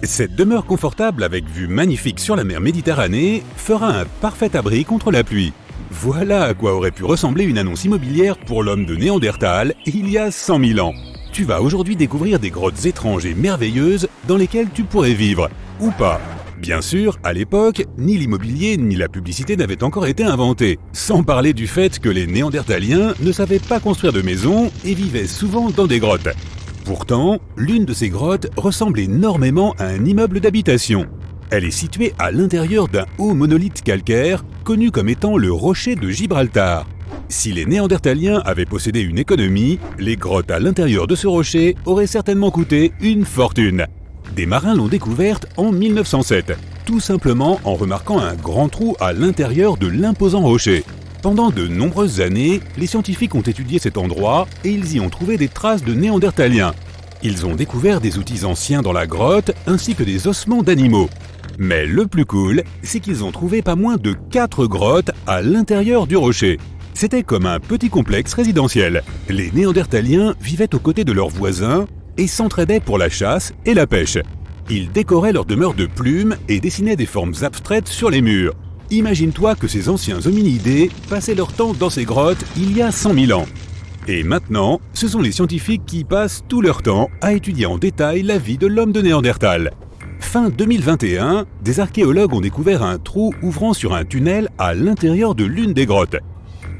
Cette demeure confortable avec vue magnifique sur la mer Méditerranée fera un parfait abri contre la pluie. Voilà à quoi aurait pu ressembler une annonce immobilière pour l'homme de Néandertal il y a 100 000 ans. Tu vas aujourd'hui découvrir des grottes étranges et merveilleuses dans lesquelles tu pourrais vivre, ou pas. Bien sûr, à l'époque, ni l'immobilier ni la publicité n'avaient encore été inventés, sans parler du fait que les Néandertaliens ne savaient pas construire de maisons et vivaient souvent dans des grottes. Pourtant, l'une de ces grottes ressemble énormément à un immeuble d'habitation. Elle est située à l'intérieur d'un haut monolithe calcaire, connu comme étant le rocher de Gibraltar. Si les Néandertaliens avaient possédé une économie, les grottes à l'intérieur de ce rocher auraient certainement coûté une fortune. Des marins l'ont découverte en 1907, tout simplement en remarquant un grand trou à l'intérieur de l'imposant rocher. Pendant de nombreuses années, les scientifiques ont étudié cet endroit et ils y ont trouvé des traces de Néandertaliens. Ils ont découvert des outils anciens dans la grotte ainsi que des ossements d'animaux. Mais le plus cool, c'est qu'ils ont trouvé pas moins de 4 grottes à l'intérieur du rocher. C'était comme un petit complexe résidentiel. Les Néandertaliens vivaient aux côtés de leurs voisins et s'entraidaient pour la chasse et la pêche. Ils décoraient leur demeure de plumes et dessinaient des formes abstraites sur les murs. Imagine-toi que ces anciens hominidés passaient leur temps dans ces grottes il y a 100 000 ans. Et maintenant, ce sont les scientifiques qui passent tout leur temps à étudier en détail la vie de l'homme de Néandertal. Fin 2021, des archéologues ont découvert un trou ouvrant sur un tunnel à l'intérieur de l'une des grottes.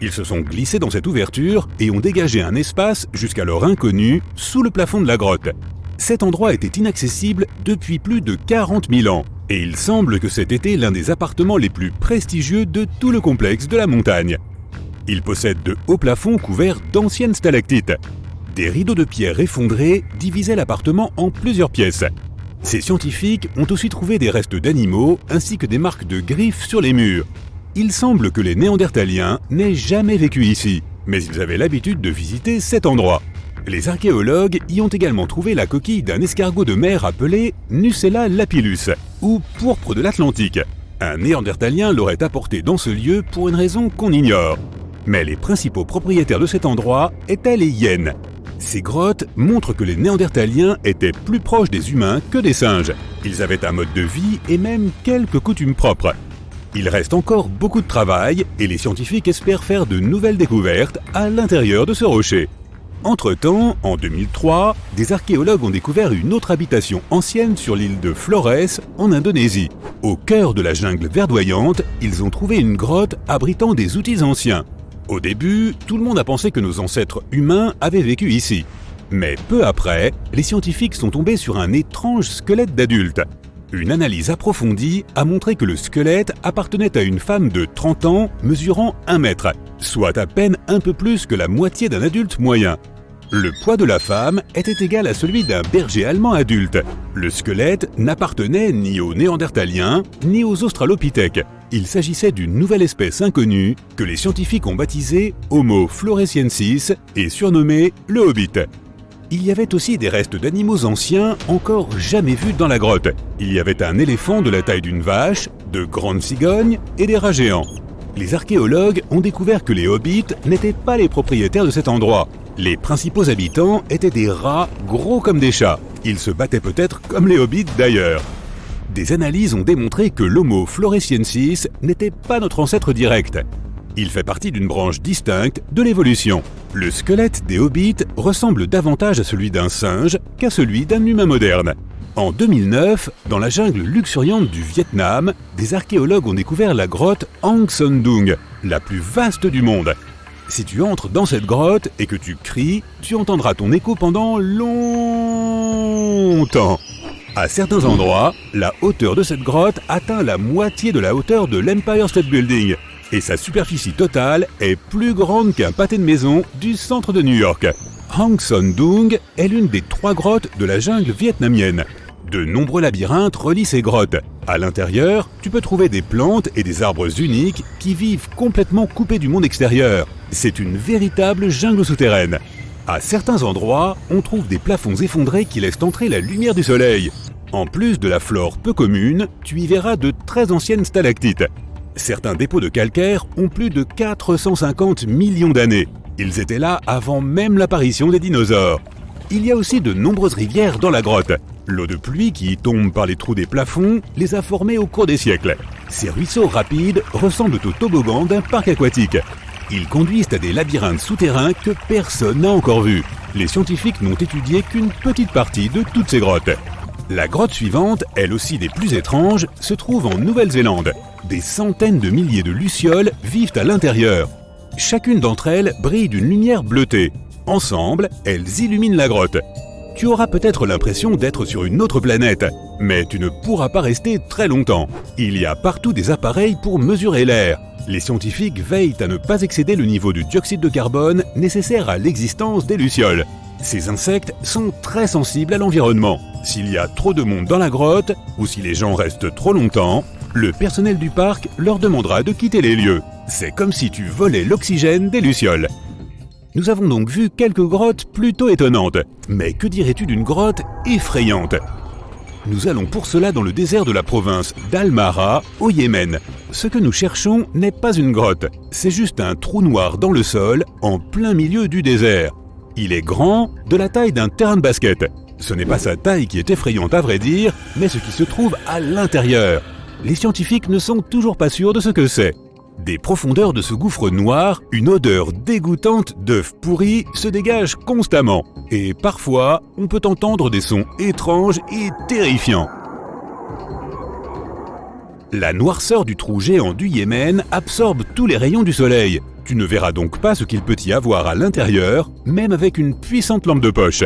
Ils se sont glissés dans cette ouverture et ont dégagé un espace jusqu'alors inconnu sous le plafond de la grotte. Cet endroit était inaccessible depuis plus de 40 000 ans et il semble que cet était l'un des appartements les plus prestigieux de tout le complexe de la montagne. Il possède de hauts plafonds couverts d'anciennes stalactites. Des rideaux de pierre effondrés divisaient l'appartement en plusieurs pièces. Ces scientifiques ont aussi trouvé des restes d'animaux ainsi que des marques de griffes sur les murs. Il semble que les Néandertaliens n'aient jamais vécu ici, mais ils avaient l'habitude de visiter cet endroit. Les archéologues y ont également trouvé la coquille d'un escargot de mer appelé Nucella lapillus, ou pourpre de l'Atlantique. Un Néandertalien l'aurait apporté dans ce lieu pour une raison qu'on ignore. Mais les principaux propriétaires de cet endroit étaient les hyènes. Ces grottes montrent que les Néandertaliens étaient plus proches des humains que des singes. Ils avaient un mode de vie et même quelques coutumes propres. Il reste encore beaucoup de travail et les scientifiques espèrent faire de nouvelles découvertes à l'intérieur de ce rocher. Entre-temps, en 2003, des archéologues ont découvert une autre habitation ancienne sur l'île de Flores, en Indonésie. Au cœur de la jungle verdoyante, ils ont trouvé une grotte abritant des outils anciens. Au début, tout le monde a pensé que nos ancêtres humains avaient vécu ici. Mais peu après, les scientifiques sont tombés sur un étrange squelette d'adulte. Une analyse approfondie a montré que le squelette appartenait à une femme de 30 ans mesurant 1 mètre, soit à peine un peu plus que la moitié d'un adulte moyen. Le poids de la femme était égal à celui d'un berger allemand adulte. Le squelette n'appartenait ni aux Néandertaliens ni aux Australopithèques. Il s'agissait d'une nouvelle espèce inconnue que les scientifiques ont baptisée Homo floresiensis et surnommée le Hobbit. Il y avait aussi des restes d'animaux anciens encore jamais vus dans la grotte. Il y avait un éléphant de la taille d'une vache, de grandes cigognes et des rats géants. Les archéologues ont découvert que les hobbits n'étaient pas les propriétaires de cet endroit. Les principaux habitants étaient des rats gros comme des chats. Ils se battaient peut-être comme les hobbits d'ailleurs. Des analyses ont démontré que l'Homo floresiensis n'était pas notre ancêtre direct. Il fait partie d'une branche distincte de l'évolution. Le squelette des hobbits ressemble davantage à celui d'un singe qu'à celui d'un humain moderne. En 2009, dans la jungle luxuriante du Vietnam, des archéologues ont découvert la grotte Hang Son Doong, la plus vaste du monde. Si tu entres dans cette grotte et que tu cries, tu entendras ton écho pendant longtemps. À certains endroits, la hauteur de cette grotte atteint la moitié de la hauteur de l'Empire State Building. Et sa superficie totale est plus grande qu'un pâté de maison du centre de New York. Hang Son Doong est l'une des 3 grottes de la jungle vietnamienne. De nombreux labyrinthes relient ces grottes. À l'intérieur, tu peux trouver des plantes et des arbres uniques qui vivent complètement coupés du monde extérieur. C'est une véritable jungle souterraine. À certains endroits, on trouve des plafonds effondrés qui laissent entrer la lumière du soleil. En plus de la flore peu commune, tu y verras de très anciennes stalactites. Certains dépôts de calcaire ont plus de 450 millions d'années. Ils étaient là avant même l'apparition des dinosaures. Il y a aussi de nombreuses rivières dans la grotte. L'eau de pluie qui tombe par les trous des plafonds les a formés au cours des siècles. Ces ruisseaux rapides ressemblent au toboggan d'un parc aquatique. Ils conduisent à des labyrinthes souterrains que personne n'a encore vus. Les scientifiques n'ont étudié qu'une petite partie de toutes ces grottes. La grotte suivante, elle aussi des plus étranges, se trouve en Nouvelle-Zélande. Des centaines de milliers de lucioles vivent à l'intérieur. Chacune d'entre elles brille d'une lumière bleutée. Ensemble, elles illuminent la grotte. Tu auras peut-être l'impression d'être sur une autre planète, mais tu ne pourras pas rester très longtemps. Il y a partout des appareils pour mesurer l'air. Les scientifiques veillent à ne pas excéder le niveau de dioxyde de carbone nécessaire à l'existence des lucioles. Ces insectes sont très sensibles à l'environnement. S'il y a trop de monde dans la grotte, ou si les gens restent trop longtemps, le personnel du parc leur demandera de quitter les lieux. C'est comme si tu volais l'oxygène des lucioles. Nous avons donc vu quelques grottes plutôt étonnantes. Mais que dirais-tu d'une grotte effrayante ? Nous allons pour cela dans le désert de la province d'Al-Mahra, au Yémen. Ce que nous cherchons n'est pas une grotte, c'est juste un trou noir dans le sol, en plein milieu du désert. Il est grand, de la taille d'un terrain de basket. Ce n'est pas sa taille qui est effrayante à vrai dire, mais ce qui se trouve à l'intérieur. Les scientifiques ne sont toujours pas sûrs de ce que c'est. Des profondeurs de ce gouffre noir, une odeur dégoûtante d'œufs pourris se dégage constamment. Et parfois, on peut entendre des sons étranges et terrifiants. La noirceur du trou géant du Yémen absorbe tous les rayons du soleil. Tu ne verras donc pas ce qu'il peut y avoir à l'intérieur, même avec une puissante lampe de poche.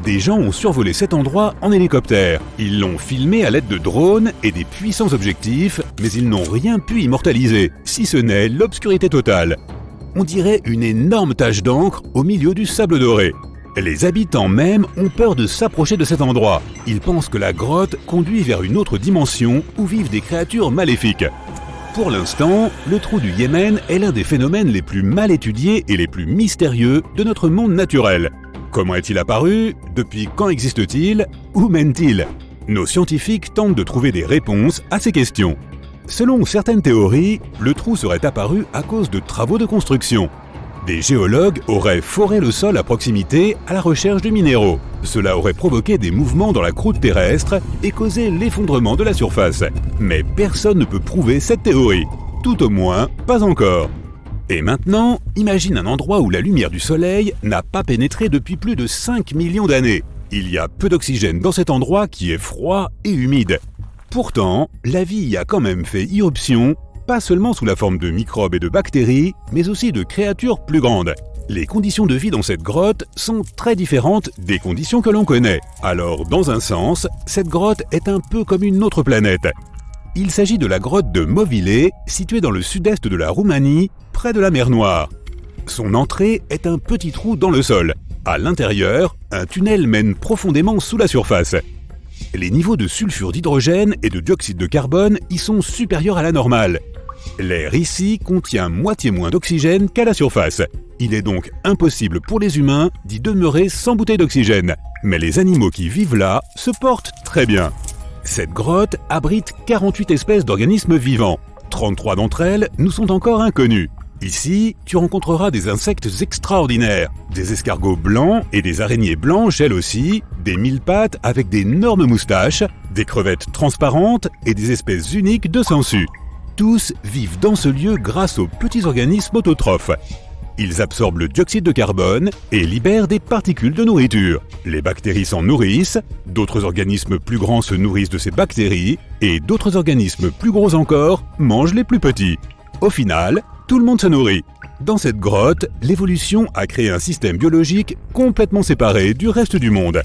Des gens ont survolé cet endroit en hélicoptère. Ils l'ont filmé à l'aide de drones et des puissants objectifs, mais ils n'ont rien pu immortaliser, si ce n'est l'obscurité totale. On dirait une énorme tache d'encre au milieu du sable doré. Les habitants même ont peur de s'approcher de cet endroit. Ils pensent que la grotte conduit vers une autre dimension où vivent des créatures maléfiques. Pour l'instant, le trou du Yémen est l'un des phénomènes les plus mal étudiés et les plus mystérieux de notre monde naturel. Comment est-il apparu ? Depuis quand existe-t-il ? Où mène-t-il ? Nos scientifiques tentent de trouver des réponses à ces questions. Selon certaines théories, le trou serait apparu à cause de travaux de construction. Des géologues auraient foré le sol à proximité à la recherche de minéraux. Cela aurait provoqué des mouvements dans la croûte terrestre et causé l'effondrement de la surface. Mais personne ne peut prouver cette théorie. Tout au moins, pas encore. Et maintenant, imagine un endroit où la lumière du soleil n'a pas pénétré depuis plus de 5 millions d'années. Il y a peu d'oxygène dans cet endroit qui est froid et humide. Pourtant, la vie y a quand même fait irruption, pas seulement sous la forme de microbes et de bactéries, mais aussi de créatures plus grandes. Les conditions de vie dans cette grotte sont très différentes des conditions que l'on connaît. Alors, dans un sens, cette grotte est un peu comme une autre planète. Il s'agit de la grotte de Movile, située dans le sud-est de la Roumanie, près de la mer Noire. Son entrée est un petit trou dans le sol. À l'intérieur, un tunnel mène profondément sous la surface. Les niveaux de sulfure d'hydrogène et de dioxyde de carbone y sont supérieurs à la normale. L'air ici contient moitié moins d'oxygène qu'à la surface. Il est donc impossible pour les humains d'y demeurer sans bouteille d'oxygène. Mais les animaux qui vivent là se portent très bien. Cette grotte abrite 48 espèces d'organismes vivants. 33 d'entre elles nous sont encore inconnues. Ici, tu rencontreras des insectes extraordinaires, des escargots blancs et des araignées blanches elles aussi, des mille-pattes avec d'énormes moustaches, des crevettes transparentes et des espèces uniques de sangsues. Tous vivent dans ce lieu grâce aux petits organismes autotrophes. Ils absorbent le dioxyde de carbone et libèrent des particules de nourriture. Les bactéries s'en nourrissent, d'autres organismes plus grands se nourrissent de ces bactéries, et d'autres organismes plus gros encore mangent les plus petits. Au final, tout le monde se nourrit. Dans cette grotte, l'évolution a créé un système biologique complètement séparé du reste du monde.